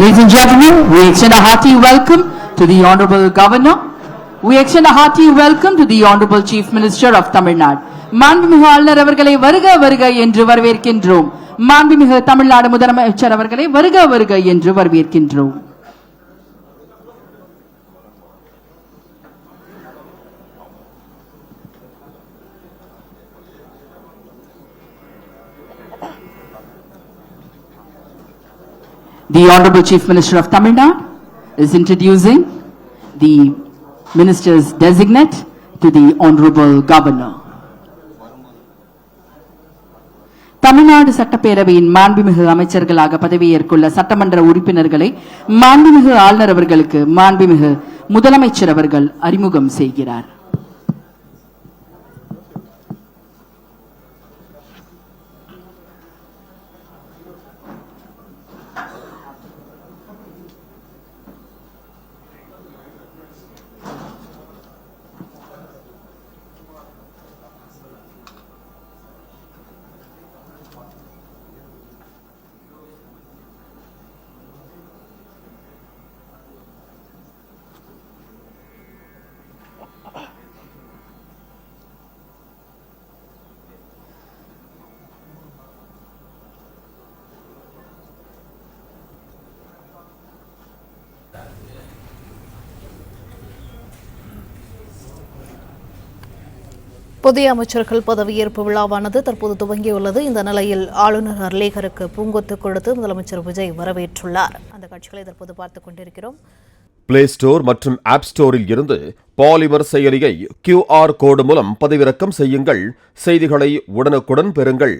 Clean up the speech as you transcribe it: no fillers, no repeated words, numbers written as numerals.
Ladies and gentlemen, we extend a hearty welcome to the Honorable Governor. We extend a hearty welcome to the Honorable Chief Minister of Tamil Nadu. மாண்புமிகு ஆளுநர் அவர்களை வருக வருக என்று வரவேற்கின்றோம். மாண்புமிகு தமிழ்நாடு முதலமைச்சர் அவர்களை வருக வருக என்று வரவேற்கின்றோம். The Honorable Chief Minister of Tamil Nadu is introducing the Minister's designate to the Honorable Governor. Tamil Nadu சட்டப்பேரவையின் மாண்புமிகு அமைச்சர்களாக பதவியேற்குள்ள சட்டமன்ற உறுப்பினர்களை மாண்புமிகு ஆளுநர் அவர்களுக்கு மாண்புமிகு முதலமைச்சர் அவர்கள் அறிமுகம் செய்கிறார். புதிய அமைச்சர்கள் பதவியேற்பு விழாவானது தற்போது துவங்கியுள்ளது. இந்த நிலையில் ஆளுநர் அர்லேகருக்கு பூங்கொத்து கொடுத்து முதலமைச்சர் விஜய் வரவேற்றுள்ளார். அந்த காட்சிகளை தற்போது பார்த்துக் கொண்டிருக்கிறோம். பிளே ஸ்டோர் மற்றும் ஆப் ஸ்டோரில் இருந்து பாலிமர் செயலியை QR கோடு மூலம் பதிவிறக்கம் செய்யுங்கள். செய்திகளை உடனுக்குடன் பெறுங்கள்.